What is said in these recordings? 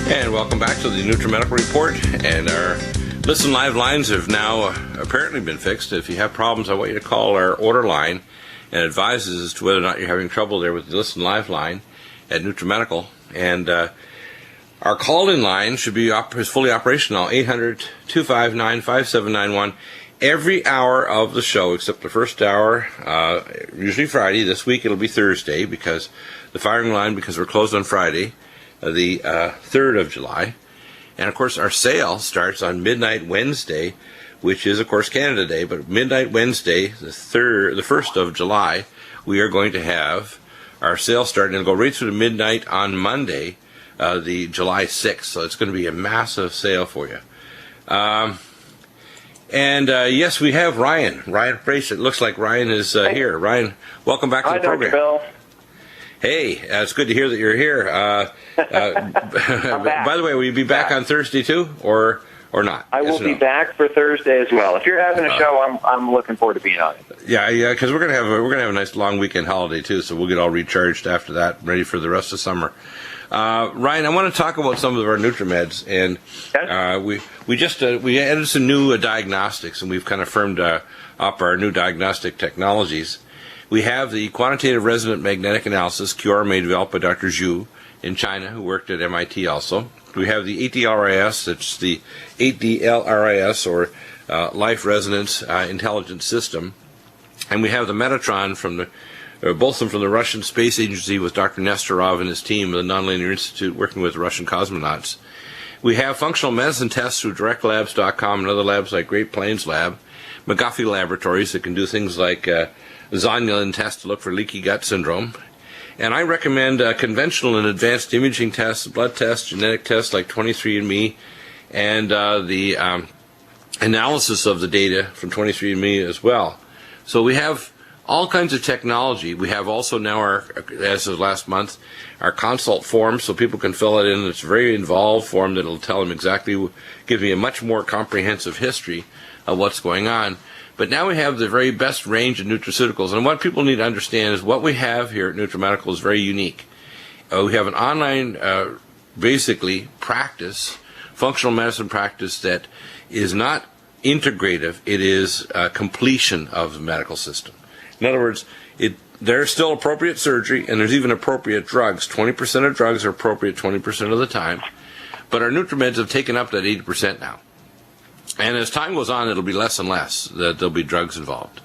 And welcome back to the Nutrimedical Report. And our Listen Live lines have now apparently been fixed. If you have problems, I want you to call our order line and advise us as to whether or not you're having trouble there with the Listen Live line at Nutrimedical. And our call-in line should be is fully operational, 800-259-5791. Every hour of the show, except the first hour, usually Friday. This week it'll be Thursday because the firing line, because we're closed on Friday, the 3rd of July. And, of course, our sale starts on midnight Wednesday, which is, of course, Canada Day. But midnight Wednesday, the 1st of July, we are going to have our sale start, and it'll go right through to midnight on Monday, the July 6th. So it's going to be a massive sale for you. Yes, we have Ryan. Ryan Brace. It looks like Ryan is here. Ryan, welcome back to the program. Dr. Bill. Hey, it's good to hear that you're here. By the way, will you be back on Thursday too, or not? I will be back for Thursday as well. If you're having a show, I'm looking forward to being on it. Yeah, because we're gonna have a nice long weekend holiday too, so we'll get all recharged after that, ready for the rest of summer. Ryan, I want to talk about some of our NutriMeds, and we added some new diagnostics, and we've kind of firmed up our new diagnostic technologies. We have the quantitative resonant magnetic analysis, QRMA, developed by Dr. Zhu in China, who worked at MIT also. We have the 8DLRIS, it's the 8DLRIS, or Life Resonance Intelligence System. And we have the Metatron, both of them from the Russian Space Agency with Dr. Nestorov and his team of the Nonlinear Institute working with Russian cosmonauts. We have functional medicine tests through directlabs.com and other labs like Great Plains Lab, McGuffey Laboratories that can do things like zonulin test to look for leaky gut syndrome. And I recommend conventional and advanced imaging tests, blood tests, genetic tests like 23andMe, and the analysis of the data from 23andMe as well. So we have all kinds of technology. We have also now, as of last month, our consult form, so people can fill it in. It's a very involved form that will tell them exactly, give me a much more comprehensive history of what's going on. But now we have the very best range of nutraceuticals. And what people need to understand is what we have here at Nutrimedical is very unique. We have an online, basically, practice, functional medicine practice that is not integrative. It is completion of the medical system. In other words, there's still appropriate surgery, and there's even appropriate drugs. 20% of drugs are appropriate 20% of the time. But our NutriMeds have taken up that 80% now. And as time goes on, it'll be less and less that there'll be drugs involved.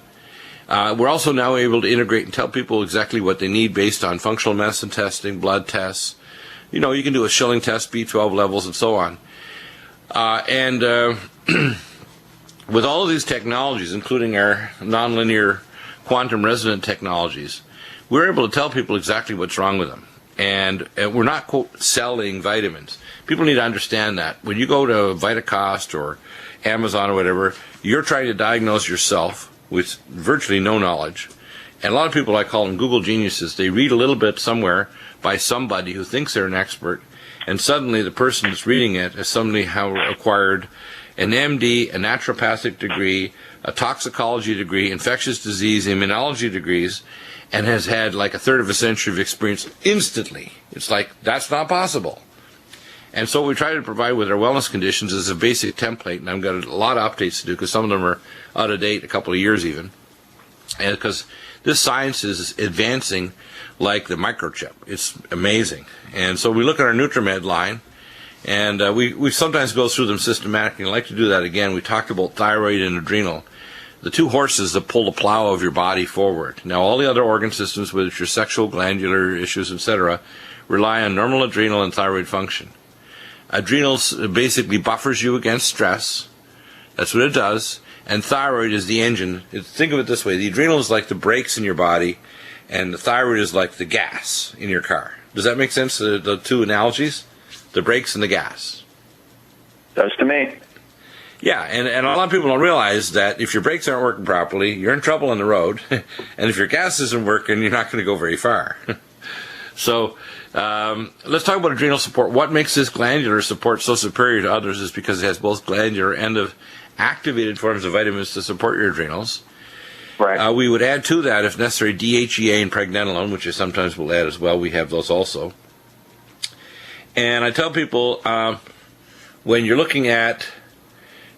We're also now able to integrate and tell people exactly what they need based on functional medicine testing, blood tests. You know, you can do a Schilling test, B12 levels, and so on. With all of these technologies, including our nonlinear quantum resonant technologies, we're able to tell people exactly what's wrong with them. And we're not, quote, selling vitamins. People need to understand that. When you go to Vitacost or Amazon or whatever, you're trying to diagnose yourself with virtually no knowledge. And a lot of people, I call them Google geniuses. They read a little bit somewhere by somebody who thinks they're an expert, and suddenly the person that's reading it has suddenly acquired an MD, a naturopathic degree, a toxicology degree, infectious disease, immunology degrees, and has had like a third of a century of experience instantly. It's like, that's not possible. And so what we try to provide with our wellness conditions is a basic template, and I've got a lot of updates to do because some of them are out of date, a couple of years even. And because this science is advancing like the microchip. It's amazing. And so we look at our NutriMed line, and we sometimes go through them systematically. I'd like to do that again. We talked about thyroid and adrenal, the two horses that pull the plow of your body forward. Now, all the other organ systems, whether it's your sexual, glandular issues, etc., rely on normal adrenal and thyroid function. Adrenals basically buffers you against stress. That's what it does. And thyroid is the engine. Think of it this way. The adrenal is like the brakes in your body, and the thyroid is like the gas in your car. Does that make sense, the two analogies? The brakes and the gas. Does to me. Yeah, and a lot of people don't realize that if your brakes aren't working properly, you're in trouble on the road. And if your gas isn't working, you're not going to go very far. So let's talk about adrenal support. What makes this glandular support so superior to others is because it has both glandular and activated forms of vitamins to support your adrenals. Right. We would add to that, if necessary, DHEA and pregnenolone, which is sometimes we'll add as well. We have those also. And I tell people when you're looking at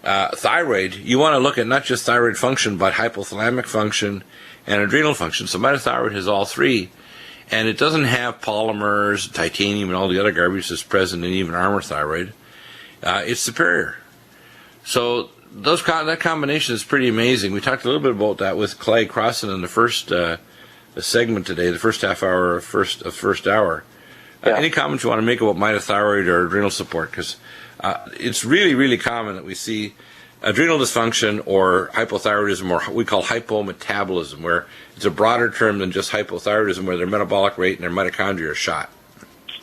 thyroid, you want to look at not just thyroid function, but hypothalamic function and adrenal function. So mitothyroid has all three, and it doesn't have polymers, titanium, and all the other garbage that's present in even armor thyroid. It's superior. So that combination is pretty amazing. We talked a little bit about that with Clay Crossan in the first segment today, the first half hour of first hour. Yeah. Any comments you want to make about mitothyroid or adrenal support? Because it's really, really common that we see adrenal dysfunction or hypothyroidism, or what we call hypometabolism, where it's a broader term than just hypothyroidism, where their metabolic rate and their mitochondria are shot.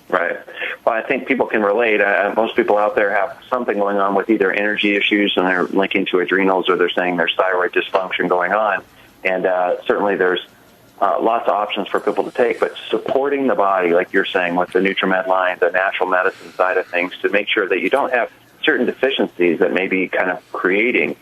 Right. Well, I think people can relate. Most people out there have something going on with either energy issues, and they're linking to adrenals, or they're saying there's thyroid dysfunction going on. And certainly there's lots of options for people to take, but supporting the body, like you're saying, with the Nutrimed line, the natural medicine side of things, to make sure that you don't have certain deficiencies that may be kind of creating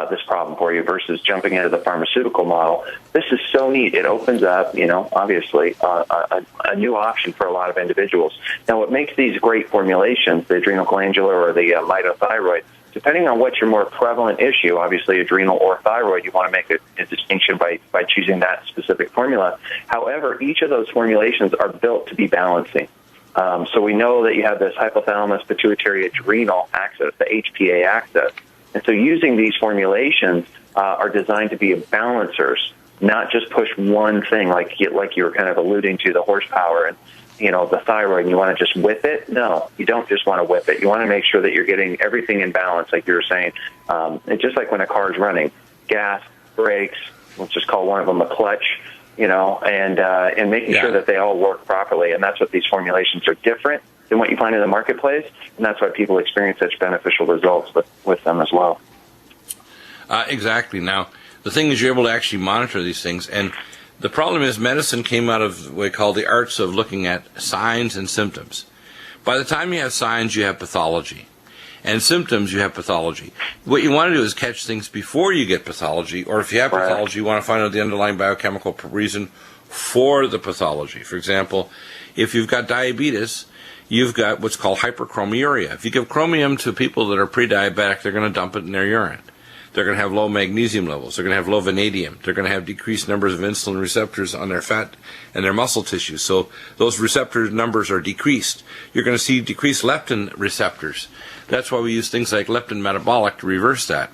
this problem for you versus jumping into the pharmaceutical model. This is so neat. It opens up, obviously, a new option for a lot of individuals. Now, what makes these great formulations, the adrenal glandular or the mitothyroid, depending on what's your more prevalent issue, obviously adrenal or thyroid, you want to make a distinction by choosing that specific formula. However, each of those formulations are built to be balancing. So we know that you have this hypothalamus pituitary adrenal axis, the HPA axis. And so using these formulations are designed to be balancers, not just push one thing like you were kind of alluding to, the horsepower and the thyroid, and you want to just whip it. No, you don't just want to whip it. You want to make sure that you're getting everything in balance, like you were saying. It's just like when a car is running, gas, brakes, let's just call one of them a clutch, and making sure that they all work properly. And that's what these formulations are different than what you find in the marketplace, and that's why people experience such beneficial results with them as well. Exactly. Now, the thing is you're able to actually monitor these things, and the problem is medicine came out of what we call the arts of looking at signs and symptoms. By the time you have signs, you have pathology. And symptoms, you have pathology. What you want to do is catch things before you get pathology, or if you have pathology, you want to find out the underlying biochemical reason for the pathology. For example, if you've got diabetes, you've got what's called hyperchromiuria. If you give chromium to people that are pre-diabetic, they're going to dump it in their urine. They're going to have low magnesium levels. They're going to have low vanadium. They're going to have decreased numbers of insulin receptors on their fat and their muscle tissue. So those receptor numbers are decreased. You're going to see decreased leptin receptors. That's why we use things like leptin metabolic to reverse that.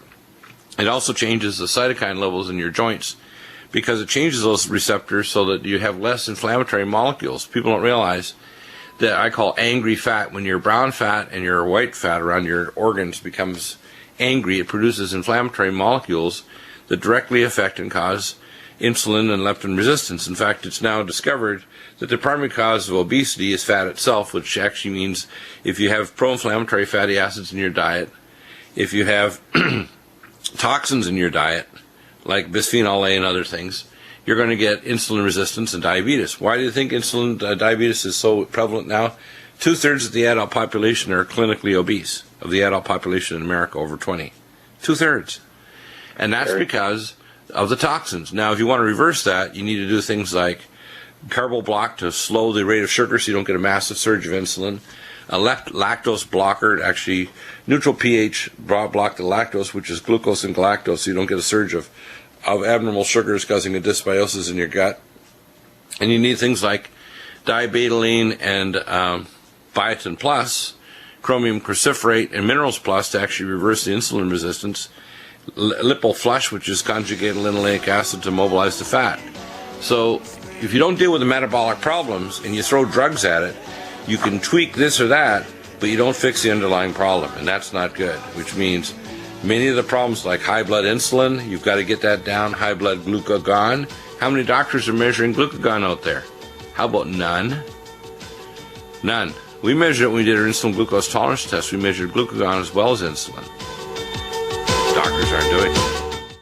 It also changes the cytokine levels in your joints because it changes those receptors so that you have less inflammatory molecules. People don't realize that I call angry fat. When your brown fat and your white fat around your organs becomes angry, it produces inflammatory molecules that directly affect and cause insulin and leptin resistance. In fact, it's now discovered that the primary cause of obesity is fat itself, which actually means if you have pro-inflammatory fatty acids in your diet, if you have toxins in your diet, like bisphenol A and other things, you're going to get insulin resistance and diabetes. Why do you think diabetes is so prevalent now? 2/3 of the adult population are clinically obese, of the adult population in America over 20. 2/3. And that's because of the toxins. Now, if you want to reverse that, you need to do things like carbo block to slow the rate of sugar so you don't get a massive surge of insulin. A lactose blocker, actually neutral pH block the lactose, which is glucose and galactose, so you don't get a surge of abnormal sugars causing a dysbiosis in your gut. And you need things like diabetoline and biotin plus, chromium cruciferate, and minerals plus to actually reverse the insulin resistance. Lipoflush, which is conjugated linoleic acid to mobilize the fat. So if you don't deal with the metabolic problems and you throw drugs at it, you can tweak this or that, but you don't fix the underlying problem, and that's not good, which means many of the problems like high blood insulin, you've got to get that down, high blood glucagon. How many doctors are measuring glucagon out there? How about none? None. We measured it when we did our insulin glucose tolerance test. We measured glucagon as well as insulin. Doctors aren't doing it.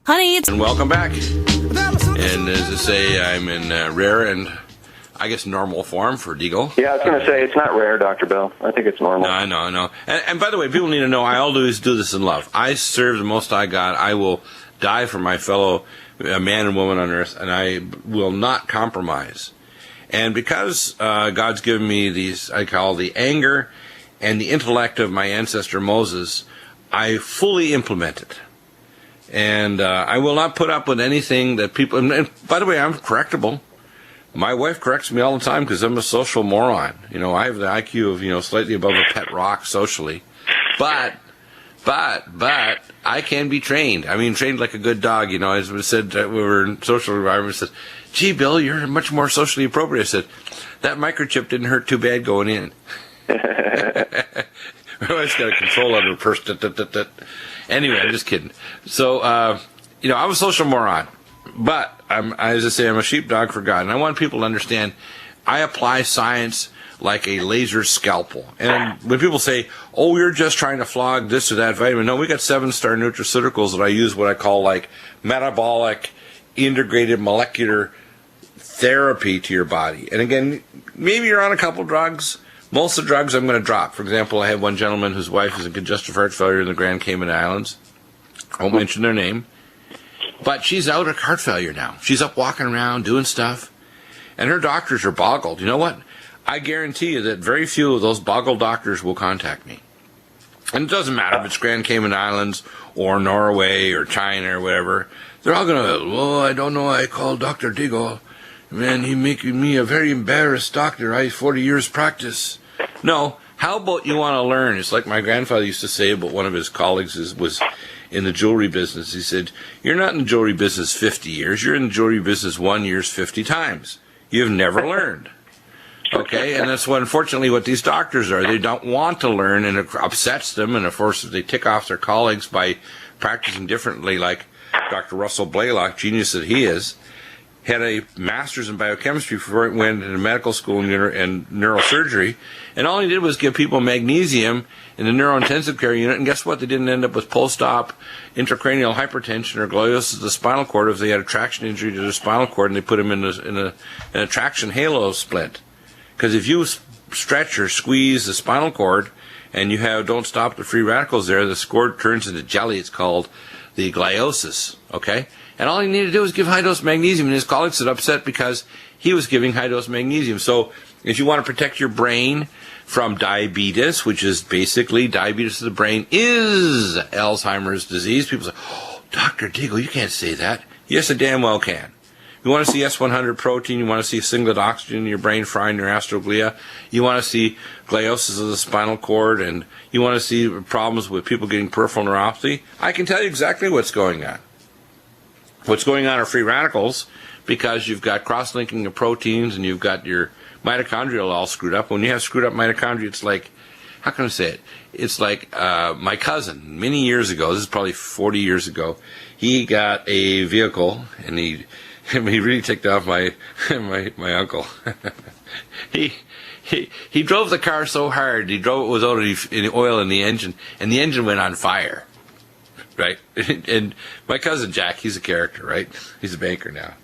Honey, it's... And welcome back. And as I say, I'm in rare and, I guess, normal form for Deagle. Yeah, I was going to say, it's not rare, Dr. Bill. I think it's normal. No, I know. And by the way, people need to know, I always do this in love. I serve the most I got. I will die for my fellow man and woman on earth, and I will not compromise. And because God's given me these, I call the anger and the intellect of my ancestor Moses, I fully implement it. And I will not put up with anything that people... And by the way, I'm correctable. My wife corrects me all the time because I'm a social moron. I have the IQ of, slightly above a pet rock socially. But I can be trained. I mean, trained like a good dog. As we said, we were in social environments. Said, "Gee, Bill, you're much more socially appropriate." I said, "That microchip didn't hurt too bad going in." I always got a control under a purse. Anyway, I'm just kidding. So, I'm a social moron, but as I say, I'm a sheepdog for God, and I want people to understand. I apply science like a laser scalpel. And when people say, "Oh, you're just trying to flog this or that vitamin," no, we got 7-star nutraceuticals that I use what I call like metabolic integrated molecular therapy to your body. And again, maybe you're on a couple drugs. Most of the drugs I'm going to drop. For example, I had one gentleman whose wife is in congestive heart failure in the Grand Cayman Islands. I won't mention their name. But she's out of heart failure now. She's up walking around doing stuff. And her doctors are boggled. You know what? I guarantee you that very few of those boggled doctors will contact me. And it doesn't matter if it's Grand Cayman Islands or Norway or China or whatever. They're all going to, "Oh, I don't know. I called Dr. Deagle. Man, he making me a very embarrassed doctor. I have 40 years practice." No. How about you want to learn? It's like my grandfather used to say about one of his colleagues was in the jewelry business. He said, "You're not in the jewelry business 50 years. You're in the jewelry business 1 year 50 times. You've never learned." Okay, and that's unfortunately what these doctors are. They don't want to learn, and it upsets them, and of course they tick off their colleagues by practicing differently, like Dr. Russell Blaylock, genius that he is, had a master's in biochemistry before he went into medical school and neurosurgery, and all he did was give people magnesium in the neurointensive care unit, and guess what? They didn't end up with post-op intracranial hypertension or gliosis of the spinal cord if they had a traction injury to the spinal cord and they put them in a traction halo splint. Because if you stretch or squeeze the spinal cord and you don't stop the free radicals there, the cord turns into jelly. It's called the gliosis, okay? And all he needed to do was give high-dose magnesium, and his colleagues got upset because he was giving high-dose magnesium. So if you want to protect your brain from diabetes, which is basically diabetes of the brain is Alzheimer's disease, people say, "Oh, Dr. Deagle, you can't say that." Yes, I damn well can. You want to see S100 protein, you want to see singlet oxygen in your brain frying your astroglia, you want to see gliosis of the spinal cord, and you want to see problems with people getting peripheral neuropathy, I can tell you exactly what's going on. What's going on are free radicals, because you've got cross-linking of proteins and you've got your mitochondria all screwed up. When you have screwed up mitochondria, it's like, how can I say it? It's like my cousin, many years ago, this is probably 40 years ago, he got a vehicle, and he really ticked off my uncle. He drove the car so hard, he drove it without any oil in the engine, and the engine went on fire. Right? And my cousin Jack, he's a character, right? He's a banker now.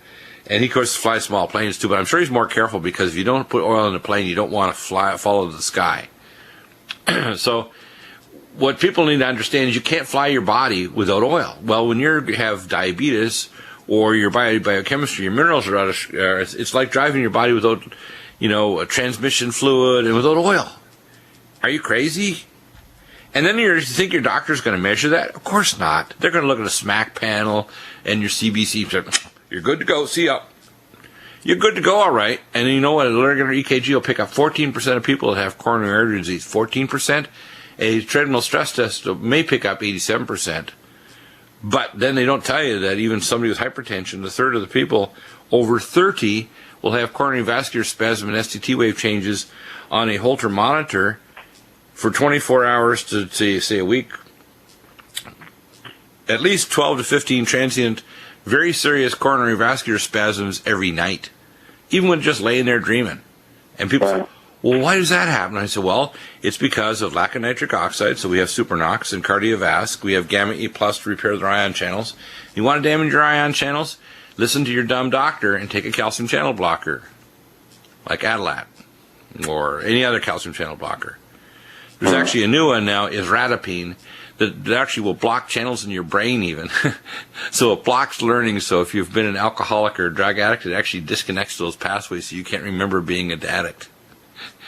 And he, of course, flies small planes too, but I'm sure he's more careful because if you don't put oil in the plane, you don't want to follow the sky. So what people need to understand is you can't fly your body without oil. Well, when you have diabetes or your biochemistry, your minerals are out of, it's like driving your body without, a transmission fluid and without oil. Are you crazy? And then you think your doctor's going to measure that? Of course not. They're going to look at a SMAC panel and your CBC. You're good to go. See ya. You're good to go, all right. And you know what? A regular EKG will pick up 14% of people that have coronary artery disease. 14%. A treadmill stress test may pick up 87%. But then they don't tell you that even somebody with hypertension, a third of the people over 30 will have coronary vascular spasm and STT wave changes on a Holter monitor for 24 hours to, say, a week. At least 12 to 15 transient, very serious coronary vascular spasms every night, even when just laying there dreaming. And people say, "Well, why does that happen?" I said, well, it's because of lack of nitric oxide, so we have supernox, and cardiovasc, we have gamma E plus to repair their ion channels. You want to damage your ion channels? Listen to your dumb doctor and take a calcium channel blocker, like Adalat, or any other calcium channel blocker. There's actually a new one now, is isradipine, that actually will block channels in your brain even. So it blocks learning. So if you've been an alcoholic or a drug addict, it actually disconnects those pathways so you can't remember being an addict.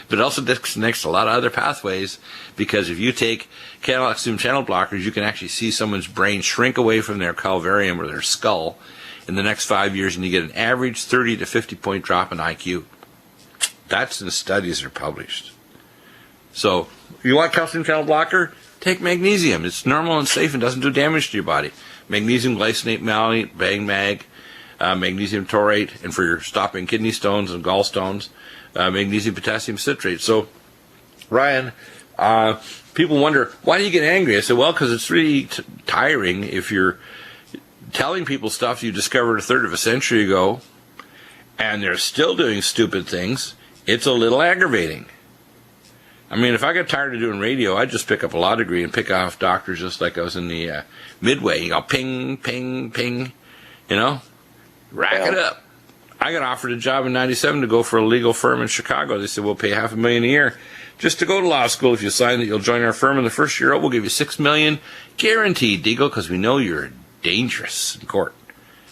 But it also disconnects a lot of other pathways, because if you take calcium channel blockers, you can actually see someone's brain shrink away from their calvarium or their skull in the next 5 years, and you get an average 30 to 50 point drop in IQ. That's in studies that are published. So, you want calcium channel blocker? Take magnesium. It's normal and safe and doesn't do damage to your body. Magnesium glycinate, malate, Bang Mag, magnesium taurate, and for your stopping kidney stones and gallstones, magnesium potassium citrate. So, Ryan, people wonder, why do you get angry? I said, well, because it's really tiring if you're telling people stuff you discovered a third of a century ago and they're still doing stupid things. It's a little aggravating. I mean, if I got tired of doing radio, I'd just pick up a law degree and pick off doctors just like I was in the Midway. You go ping, ping, ping, rack it up. I got offered a job in 97 to go for a legal firm in Chicago. They said, we'll pay $500,000 a year just to go to law school. If you sign that you'll join our firm in the first year out, we'll give you $6 million guaranteed, Deagle, because we know you're dangerous in court.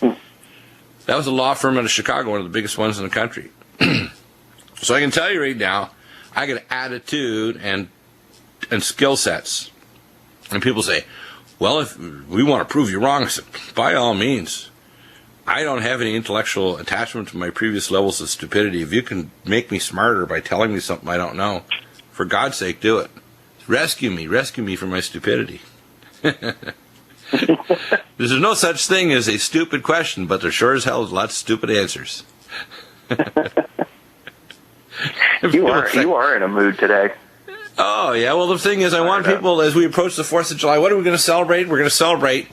That was a law firm out of Chicago, one of the biggest ones in the country. So I can tell you right now, I got attitude and skill sets. And people say, well, if we want to prove you wrong, I said, by all means. I don't have any intellectual attachment to my previous levels of stupidity. If you can make me smarter by telling me something I don't know, for God's sake, do it. Rescue me from my stupidity. There's no such thing as a stupid question, but there sure as hell is lots of stupid answers. You are in a mood today. Oh, yeah. Well, the thing is, I want people, as we approach the 4th of July, what are we going to celebrate? We're going to celebrate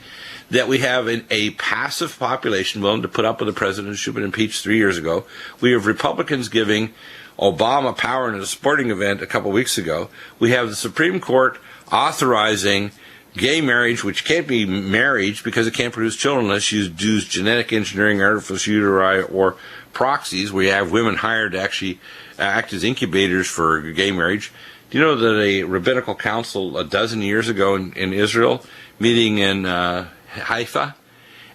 that we have a passive population willing to put up with the president who'd been impeached 3 years ago. We have Republicans giving Obama power in a sporting event a couple weeks ago. We have the Supreme Court authorizing gay marriage, which can't be marriage because it can't produce children unless you use genetic engineering, artificial uteri, or proxies, where you have women hired to actually act as incubators for gay marriage. Do you know that a rabbinical council a dozen years ago in Israel, meeting in Haifa,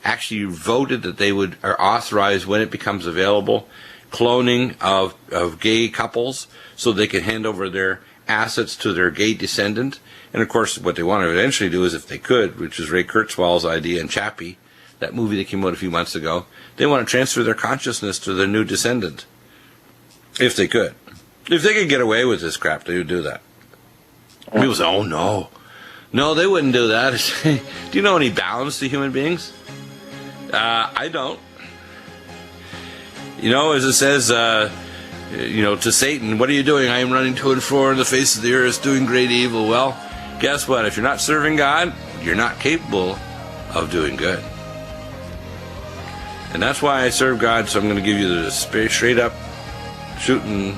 actually voted that they would authorize, when it becomes available, cloning of gay couples so they could hand over their assets to their gay descendant. And of course, what they want to eventually do is, if they could, which is Ray Kurzweil's idea in Chappie, that movie that came out a few months ago, they want to transfer their consciousness to their new descendant. If they could. If they could get away with this crap, they would do that. People say, oh, no. No, they wouldn't do that. Do you know any balance to human beings? I don't. As it says, to Satan, what are you doing? I am running to and fro in the face of the earth, doing great evil. Well, guess what? If you're not serving God, you're not capable of doing good. And that's why I serve God, so I'm going to give you the straight up shooting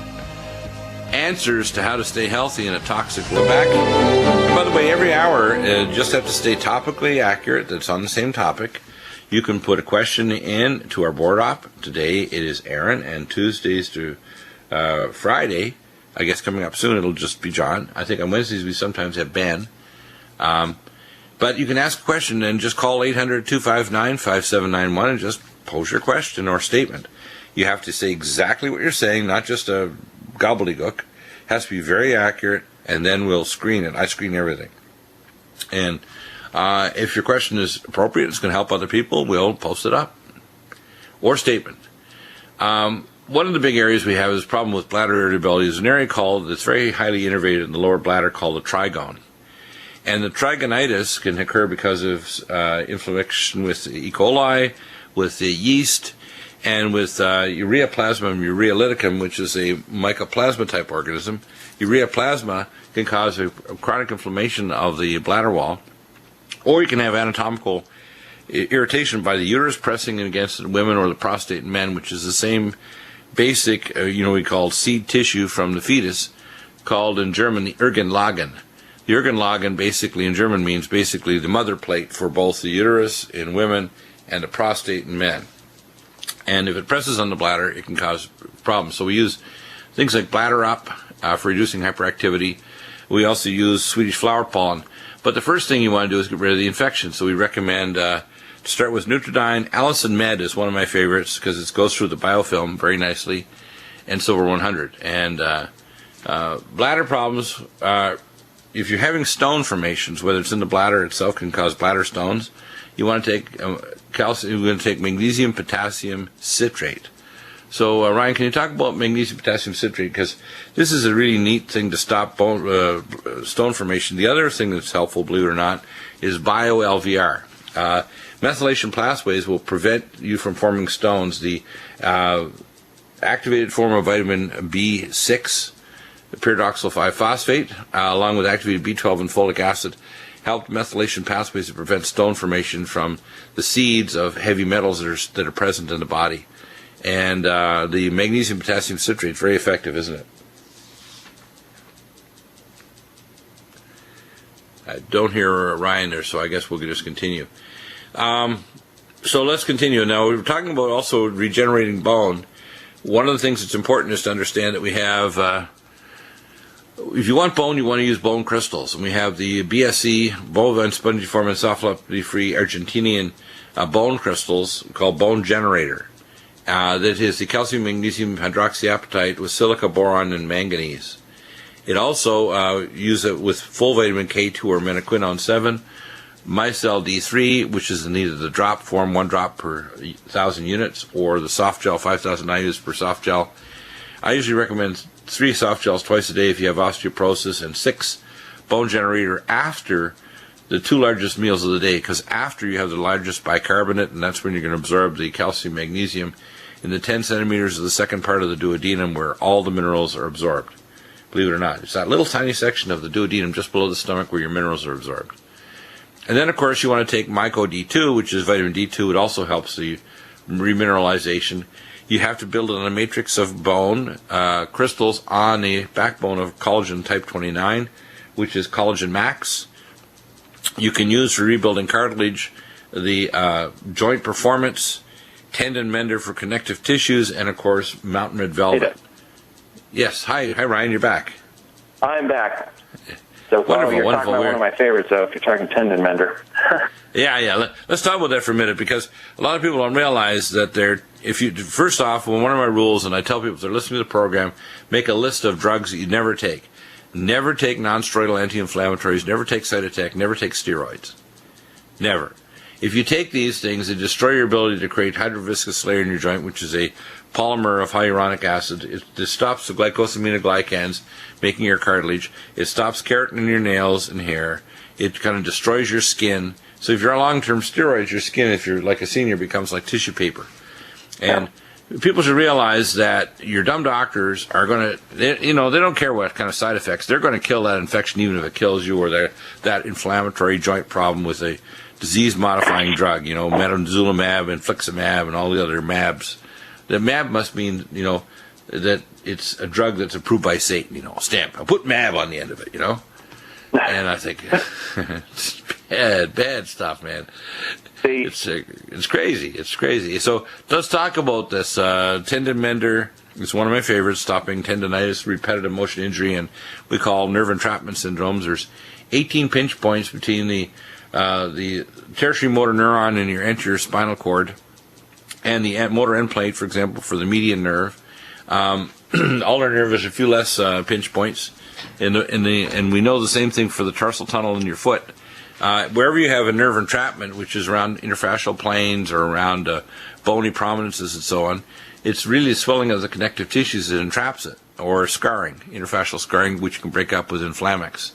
answers to how to stay healthy in a toxic world. Back. And by the way, every hour, just have to stay topically accurate. That's on the same topic. You can put a question in to our board op. Today it is Aaron, and Tuesdays to Friday, I guess coming up soon, it'll just be John. I think on Wednesdays we sometimes have Ben. But you can ask a question and just call 800-259-5791 and just pose your question or statement. You have to say exactly what you're saying, not just a gobbledygook. It has to be very accurate, and then we'll screen it. I screen everything. And if your question is appropriate, it's going to help other people, we'll post it up. Or statement. One of the big areas we have is a problem with bladder irritability. There's an area that's very highly innervated in the lower bladder called the trigone. And the trigonitis can occur because of inflammation with E. coli, with the yeast, and with ureaplasma ureolyticum, which is a mycoplasma-type organism. Ureaplasma can cause a chronic inflammation of the bladder wall, or you can have anatomical irritation by the uterus pressing against women, or the prostate in men, which is the same basic, we call seed tissue from the fetus, called in German the Ergenlagen. The Ergenlagen basically in German means basically the mother plate for both the uterus in women and the prostate in men. And if it presses on the bladder, it can cause problems. So we use things like bladder up for reducing hyperactivity. We also use Swedish flower pollen. But the first thing you want to do is get rid of the infection. So we recommend to start with Nutridyne. Allison Med is one of my favorites because it goes through the biofilm very nicely, and Silver 100. And bladder problems, if you're having stone formations, whether it's in the bladder itself, can cause bladder stones. You want to take calcium. You're going to take magnesium potassium citrate. So, Ryan, can you talk about magnesium potassium citrate? Because this is a really neat thing to stop stone formation. The other thing that's helpful, believe it or not, is bio-LVR. Methylation pathways will prevent you from forming stones. The activated form of vitamin B6, pyridoxal 5-phosphate, along with activated B12 and folic acid, help methylation pathways to prevent stone formation from the seeds of heavy metals that are present in the body. And the magnesium potassium citrate is very effective, isn't it? I don't hear Ryan there, so I guess we'll just continue. So let's continue. Now, we're talking about also regenerating bone. One of the things that's important is to understand that we have, if you want bone, you want to use bone crystals. And we have the BSE, bovine spongiform encephalopathy-free Argentinian bone crystals called Bone Generator. That is the calcium magnesium hydroxyapatite with silica, boron, and manganese. It also uses it with full vitamin K2 or menaquinone 7, micelle D3, which is in either the drop form, 1 drop per 1,000 units, or the soft gel, 5,000 IUs per soft gel. I usually recommend 3 soft gels twice a day if you have osteoporosis, and 6 Bone Generator after the 2 largest meals of the day, because after you have the largest bicarbonate, and that's when you're going to absorb the calcium magnesium in the 10 centimeters of the second part of the duodenum where all the minerals are absorbed. Believe it or not, it's that little tiny section of the duodenum just below the stomach where your minerals are absorbed. And then, of course, you want to take Myco D2, which is vitamin D2. It also helps the remineralization. You have to build it on a matrix of bone crystals on the backbone of collagen type 29, which is collagen max. You can use for rebuilding cartilage, the joint performance, tendon mender for connective tissues, and of course mountain red velvet. Yes, hi Ryan, you're back. I'm back. So wonderful, you're wonderful. talking about one of my favorites, though, if you're talking tendon mender. Yeah. Let's talk about that for a minute, because a lot of people don't realize that first off, one of my rules, and I tell people if they're listening to the program, make a list of drugs that you never take. Never take non-steroidal anti-inflammatories, never take Cytotec, never take steroids. Never. If you take these things, they destroy your ability to create hydroviscous layer in your joint, which is a polymer of hyaluronic acid. It stops the glycosaminoglycans making your cartilage. It stops keratin in your nails and hair. It kind of destroys your skin. So if you're on long-term steroids, your skin, if you're like a senior, becomes like tissue paper. And people should realize that your dumb doctors are going to, they don't care what kind of side effects. They're going to kill that infection even if it kills you, or that inflammatory joint problem with a disease-modifying drug, metemzumab, infliximab, and all the other MABs. The MAB must mean, that it's a drug that's approved by Satan, stamp. I'll put MAB on the end of it, And I think, it's bad stuff, man. It's crazy. It's crazy. So let's talk about this tendon mender. It's one of my favorites, stopping tendonitis, repetitive motion injury, and we call nerve entrapment syndromes. There's 18 pinch points between the tertiary motor neuron in your anterior spinal cord and the motor end plate, for example, for the median nerve. Ulnar nerve has a few less pinch points, and we know the same thing for the tarsal tunnel in your foot. Wherever you have a nerve entrapment, which is around interfascial planes or around bony prominences and so on, it's really swelling of the connective tissues that entraps it, or scarring, interfascial scarring, which can break up with inflammex,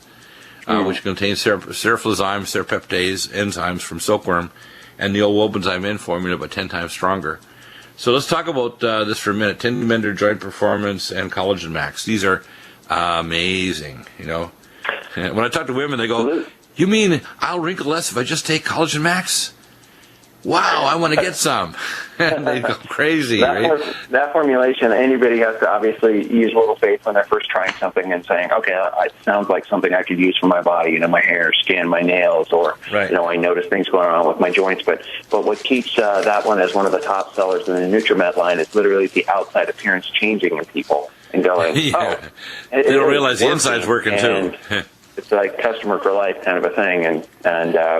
which contains seroflozyme, serpeptase enzymes from silkworm, and the old Wobenzyme N formula, but 10 times stronger. So let's talk about this for a minute. Tendon mender, joint performance, and collagen max. These are amazing, And when I talk to women, they go, "You mean I'll wrinkle less if I just take collagen max? Wow, I want to get some." And they go crazy, right? That formulation, anybody has to obviously use a little faith when they're first trying something and saying, okay, it sounds like something I could use for my body, my hair, skin, my nails, or, right. I notice things going on with my joints. But what keeps that one as one of the top sellers in the Nutrimed line is literally the outside appearance changing in people and going, yeah. They don't realize the inside's working too. it's like customer for life kind of a thing, and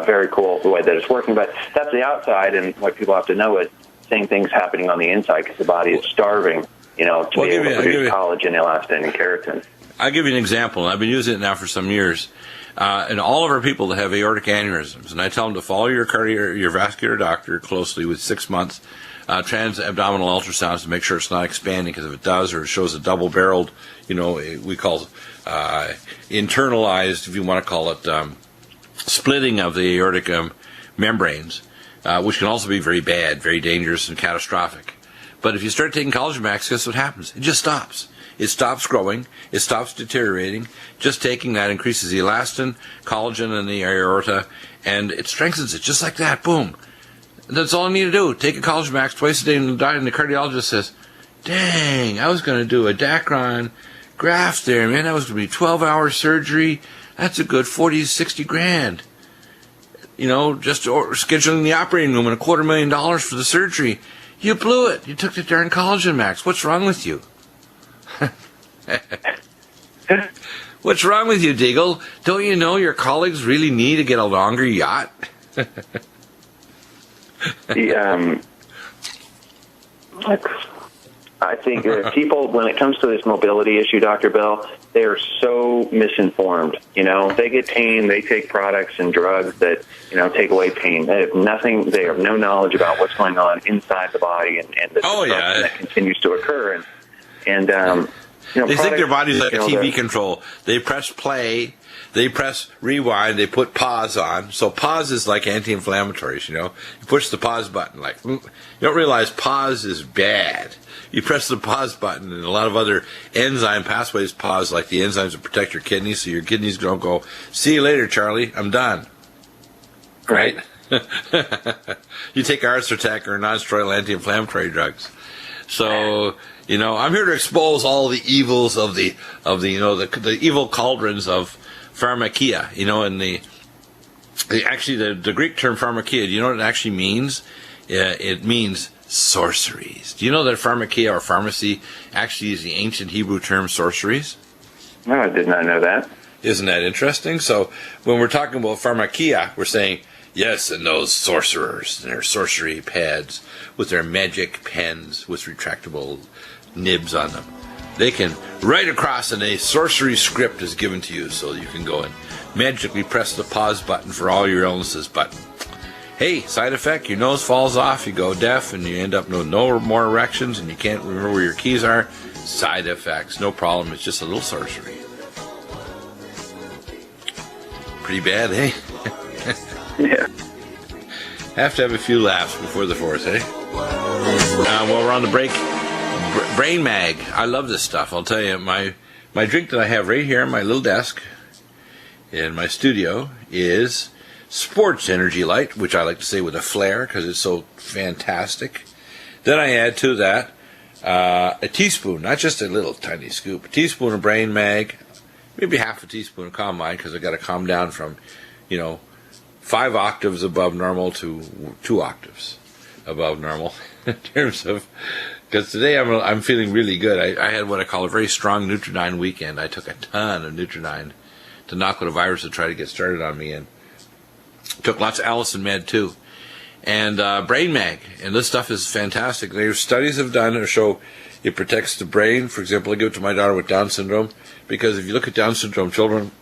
very cool the way that it's working. But that's the outside, and what people have to know is same thing's happening on the inside because the body is starving, to be able to produce collagen, elastin, and keratin. I'll give you an example. I've been using it now for some years. And all of our people that have aortic aneurysms, and I tell them to follow your vascular doctor closely with 6 months, trans-abdominal ultrasounds to make sure it's not expanding, because if it does, or it shows a double-barreled, we call internalized, if you want to call it, splitting of the aortic membranes, which can also be very bad, very dangerous, and catastrophic. But if you start taking Collagen Max, guess what happens? It just stops. It stops growing. It stops deteriorating. Just taking that increases the elastin, collagen in the aorta, and it strengthens it just like that. Boom. That's all I need to do. Take a Collagen Max twice a day, and the cardiologist says, dang, I was going to do a Dacron graft there, man. That was going to be 12-hour surgery. That's a good 40, 60 grand. Just scheduling the operating room and $250,000 for the surgery. You blew it. You took the darn Collagen Max. What's wrong with you? What's wrong with you, Deagle? Don't you know your colleagues really need to get a longer yacht? I think people, when it comes to this mobility issue, Dr. Bell, they are so misinformed. They get pain, they take products and drugs that, take away pain. They have nothing, they have no knowledge about what's going on inside the body and the disruption that continues to occur. And they think their body's like a TV control. They press play, they press rewind, they put pause on. So pause is like anti-inflammatories, You push the pause button. You don't realize pause is bad. You press the pause button, and a lot of other enzyme pathways pause, like the enzymes that protect your kidneys, so your kidneys don't go, see you later, Charlie, I'm done. Right? You take Arsortec or non-steroidal anti-inflammatory drugs. So, I'm here to expose all the evils of the evil cauldrons of pharmakia, and the Greek term pharmakia, do you know what it actually means? It means sorceries. Do you know that pharmakia or pharmacy actually is the ancient Hebrew term sorceries? No, I did not know that. Isn't that interesting? So when we're talking about pharmakia, we're saying, yes, and those sorcerers and their sorcery pads with their magic pens with retractable nibs on them. They can write across, and a sorcery script is given to you, so you can go and magically press the pause button for all your illnesses. But hey, side effect, your nose falls off, you go deaf, and you end up with no more erections, and you can't remember where your keys are. Side effects, no problem, it's just a little sorcery. Pretty bad, eh? Yeah. Have to have a few laughs before the fourth, eh? While we're on the break, Brain Mag. I love this stuff. I'll tell you, my drink that I have right here on my little desk in my studio is Sports Energy Light, which I like to say with a flair because it's so fantastic. Then I add to that a teaspoon, not just a little tiny scoop, a teaspoon of Brain Mag, maybe half a teaspoon of Calm Mind, because I got to calm down from, 5 octaves above normal to 2 octaves above normal in terms of, because today I'm feeling really good. I had what I call a very strong Nutrimedical weekend. I took a ton of Nutrimedical to knock out a virus to try to get started on me, and took lots of Allison Med too. And Brain Mag, and this stuff is fantastic. There's studies have done to show it protects the brain. For example, I give it to my daughter with Down syndrome, because if you look at Down syndrome children,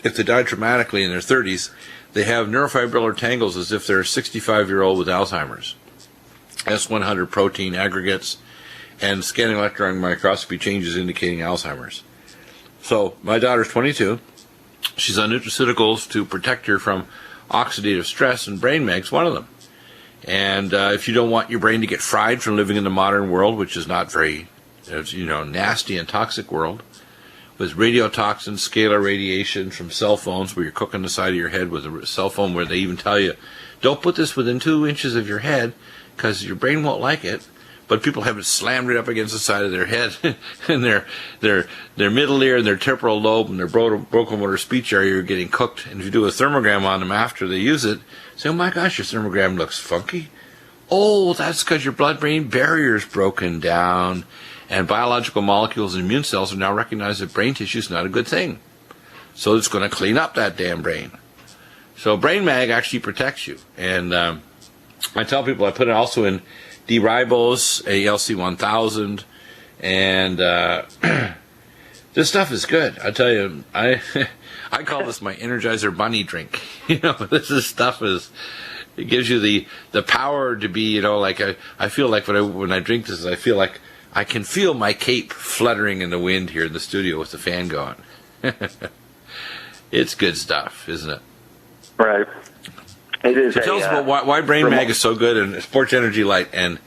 if they die traumatically in their 30s, they have neurofibrillar tangles as if they're a 65-year-old with Alzheimer's. S100 protein aggregates and scanning electron microscopy changes indicating Alzheimer's. So my daughter's 22. She's on nutraceuticals to protect her from oxidative stress, and Brain Mag's one of them. And if you don't want your brain to get fried from living in the modern world, which is not very, nasty and toxic world, with radiotoxins, scalar radiation from cell phones, where you're cooking the side of your head with a cell phone, where they even tell you, don't put this within 2 inches of your head because your brain won't like it. But people have it slammed right up against the side of their head, and their middle ear and their temporal lobe and their vocal motor speech area are getting cooked. And if you do a thermogram on them after they use it, say, oh my gosh, your thermogram looks funky. Oh, that's because your blood-brain barrier is broken down, and biological molecules and immune cells have now recognized that brain tissue is not a good thing. So it's going to clean up that damn brain. So Brain Mag actually protects you. And I tell people I put it also in D-ribose, ALC-1000, and this stuff is good. I tell you, I call this my Energizer Bunny drink. It gives you the power to be, like I feel like when I drink this, I feel like I can feel my cape fluttering in the wind here in the studio with the fan going. It's good stuff, isn't it? Right. It is. So tell us about why Brain Mag is so good, and Sports Energy Light and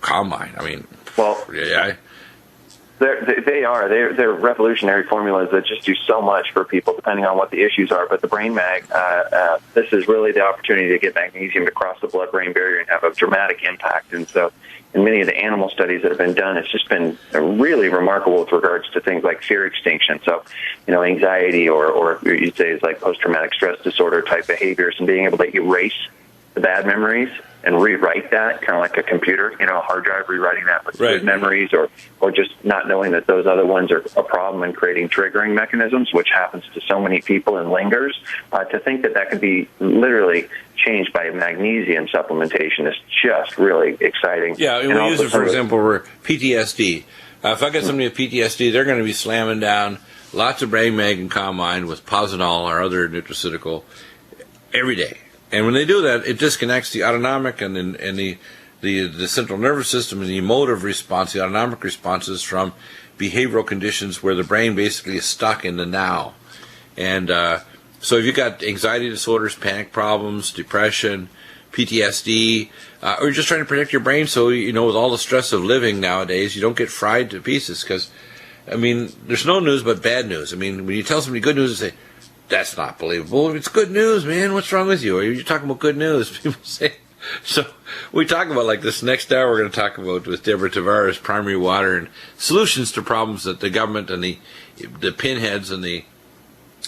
Combine. I mean, well, yeah. They're revolutionary formulas that just do so much for people, depending on what the issues are. But the Brain Mag, this is really the opportunity to get magnesium to cross the blood-brain barrier and have a dramatic impact. And so, in many of the animal studies that have been done, it's just been really remarkable with regards to things like fear extinction. So, anxiety or you'd say is like post-traumatic stress disorder type behaviors, and being able to erase the bad memories and rewrite that, kind of like a computer, a hard drive, rewriting that with good memories, or just not knowing that those other ones are a problem and creating triggering mechanisms, which happens to so many people and lingers. To think that could be literally changed by magnesium supplementation is just really exciting. Yeah, and we use it, for example, for PTSD. If I get somebody with PTSD, they're going to be slamming down lots of Brain Mag and Combine with Posinol or other nutraceutical every day. And when they do that, it disconnects the autonomic and the central nervous system and the emotive response, the autonomic responses, from behavioral conditions where the brain basically is stuck in the now. And so if you've got anxiety disorders, panic problems, depression, PTSD, or you're just trying to protect your brain so, with all the stress of living nowadays, you don't get fried to pieces. Because, there's no news but bad news. When you tell somebody good news, they say, that's not believable. It's good news, man. What's wrong with you? Are you talking about good news? People say. So we talk about, like, this next hour we're going to talk about with Deborah Tavares, primary water and solutions to problems that the government and the pinheads and the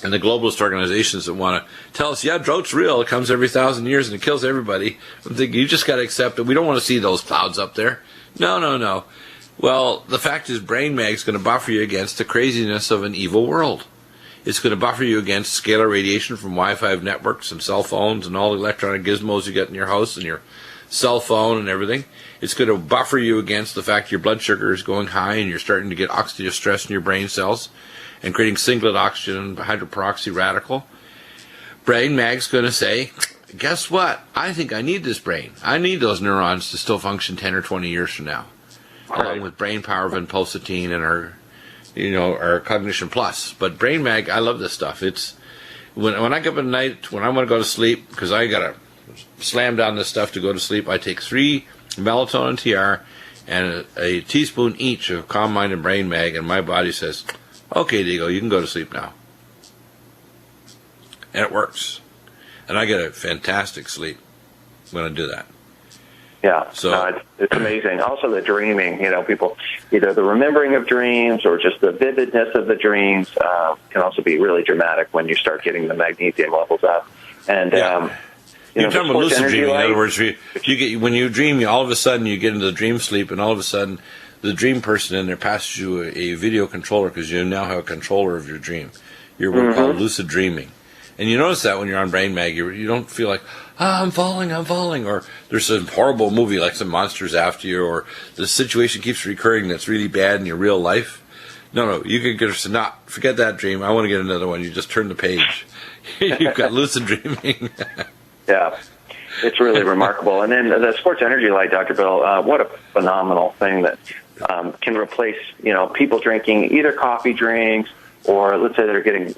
globalist organizations that want to tell us, yeah, drought's real. It comes every 1,000 years and it kills everybody. I'm thinking, you just got to accept it. We don't want to see those clouds up there. No. Well, the fact is Brain Mag's going to buffer you against the craziness of an evil world. It's going to buffer you against scalar radiation from Wi-Fi networks and cell phones and all the electronic gizmos you get in your house and your cell phone and everything. It's going to buffer you against the fact your blood sugar is going high and you're starting to get oxidative stress in your brain cells and creating singlet oxygen hydroperoxy radical. Brain Mag's going to say, guess what? I think I need this brain. I need those neurons to still function 10 or 20 years from now, along with brain power, vinpocetine, and our Cognition Plus. But Brain Mag, I love this stuff. It's when I get up at night, when I want to go to sleep, because I got to slam down this stuff to go to sleep, I take 3 melatonin TR and a teaspoon each of Calm Mind and Brain Mag, and my body says, okay, Deagle, you can go to sleep now. And it works. And I get a fantastic sleep when I do that. Yeah, so it's amazing. Also, the dreaming, people, either the remembering of dreams or just the vividness of the dreams can also be really dramatic when you start getting the magnesium levels up. And you're talking about lucid dreaming. In other words, when you dream, all of a sudden you get into the dream sleep, and all of a sudden the dream person in there passes you a video controller, because you now have a controller of your dream. You're what we call lucid dreaming. And you notice that when you're on Brain Mag, you don't feel like, I'm falling, or there's some horrible movie like some monsters after you, or the situation keeps recurring that's really bad in your real life. No, you can get to say, forget that dream. I want to get another one. You just turn the page. You've got lucid dreaming. Yeah, it's really remarkable. And then the Sports Energy Light, Dr. Bill, what a phenomenal thing that can replace, people drinking either coffee drinks, or let's say they're getting,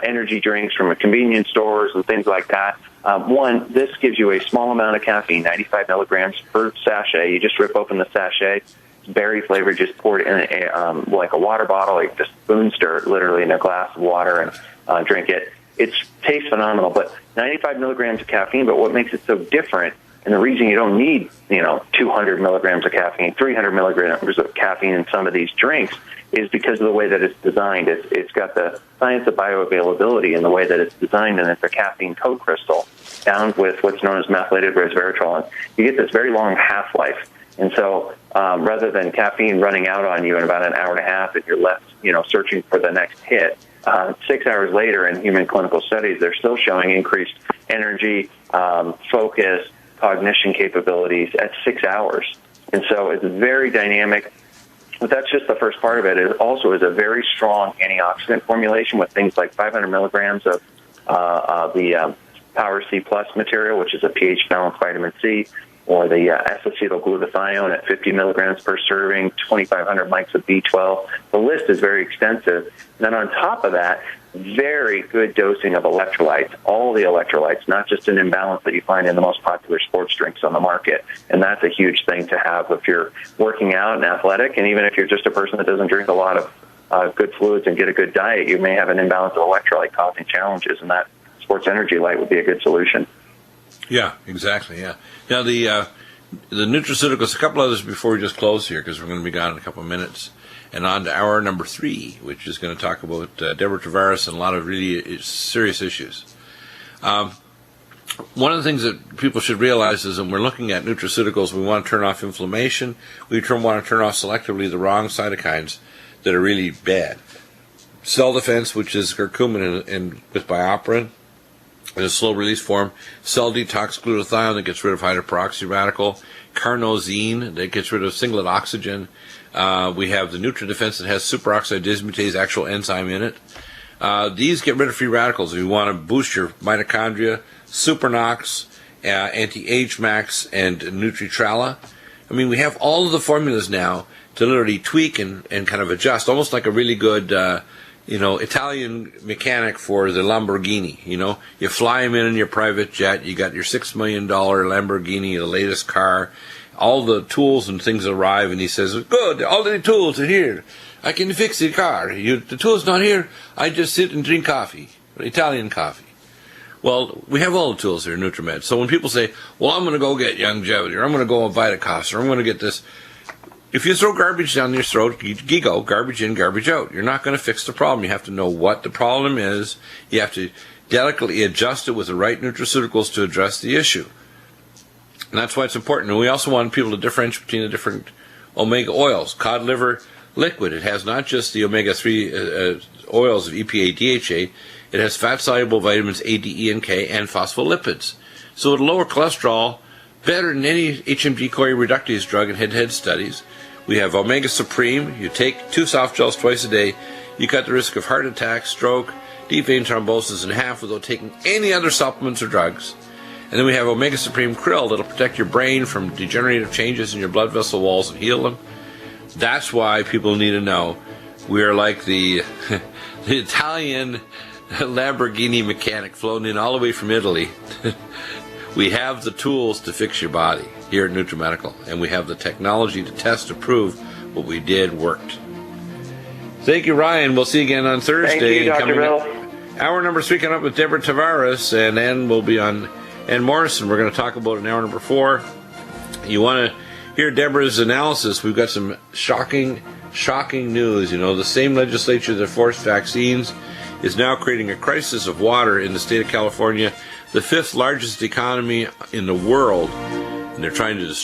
energy drinks from a convenience stores and things like that. One, this gives you a small amount of caffeine, 95 milligrams per sachet. You just rip open the sachet. It's berry flavored, just pour it in like a water bottle. You just spoon stir it literally in a glass of water and drink it. It tastes phenomenal, but 95 milligrams of caffeine. But what makes it so different, and the reason you don't need, 200 milligrams of caffeine, 300 milligrams of caffeine in some of these drinks, is because of the way that it's designed. It's got the science of bioavailability in the way that it's designed, and it's a caffeine co-crystal bound with what's known as methylated resveratrol. And you get this very long half-life. And so rather than caffeine running out on you in about an hour and a half and you're left, searching for the next hit, 6 hours later in human clinical studies, they're still showing increased energy, focus, cognition capabilities at 6 hours. And so it's very dynamic. But that's just the first part of it. It also is a very strong antioxidant formulation with things like 500 milligrams of the Power C Plus material, which is a pH-balanced vitamin C, or the S-acetylglutathione at 50 milligrams per serving, 2,500 mics of B12. The list is very extensive. And then on top of that, very good dosing of electrolytes, all the electrolytes, not just an imbalance that you find in the most popular sports drinks on the market. And that's a huge thing to have if you're working out and athletic, and even if you're just a person that doesn't drink a lot of good fluids and get a good diet, you may have an imbalance of electrolyte causing challenges, and that sports energy light would be a good solution. Yeah, exactly, yeah. Now, the nutraceuticals, a couple others before we just close here, because we're going to be gone in a couple of minutes. And on to hour number 3, which is going to talk about Deborah Tavares and a lot of really serious issues. One of the things that people should realize is when we're looking at nutraceuticals, we want to turn off inflammation. We want to turn off selectively the wrong cytokines that are really bad. Cell defense, which is curcumin and with bioperin, in a slow-release form. Cell detox glutathione that gets rid of hydroperoxy radical. Carnosine that gets rid of singlet oxygen. We have the NutriDefense that has superoxide dismutase, actual enzyme in it. These get rid of free radicals. If you want to boost your mitochondria, Supernox, Anti-Age Max, and Nutritrala. I mean, we have all of the formulas now to literally tweak and kind of adjust, almost like a really good Italian mechanic for the Lamborghini. You fly him in your private jet, you got your $6 million Lamborghini, the latest car, all the tools and things arrive, and he says, good, all the tools are here. I can fix the car. The tool's not here. I just sit and drink coffee, Italian coffee. Well, we have all the tools here in Nutrimed. So when people say, well, I'm going to go get Longevity, or I'm going to go on Vitacos, or I'm going to get this, if you throw garbage down your throat, you go, garbage in, garbage out. You're not going to fix the problem. You have to know what the problem is. You have to delicately adjust it with the right nutraceuticals to address the issue. And that's why it's important. And we also want people to differentiate between the different omega oils. Cod liver liquid, it has not just the omega-3 oils of EPA, DHA, it has fat-soluble vitamins A, D, E, and K, and phospholipids. So it'll lower cholesterol better than any HMG-CoA reductase drug in head-to-head studies. We have Omega Supreme. You take 2 soft gels twice a day. You cut the risk of heart attack, stroke, deep vein thrombosis in half without taking any other supplements or drugs. And then we have Omega Supreme Krill that'll protect your brain from degenerative changes in your blood vessel walls and heal them. That's why people need to know we are like the Italian Lamborghini mechanic flown in all the way from Italy. We have the tools to fix your body here at Nutrimedical, and we have the technology to test to prove what we did worked. Thank you, Ryan. We'll see you again on Thursday. Thank you, Dr. Bill. Hour number 3 coming up with Deborah Tavares, and then we'll be on Ann Morrison. We're going to talk about in hour number 4. You want to hear Deborah's analysis? We've got some shocking news. The same legislature that forced vaccines is now creating a crisis of water in the state of California, the 5th largest economy in the world, and they're trying to destroy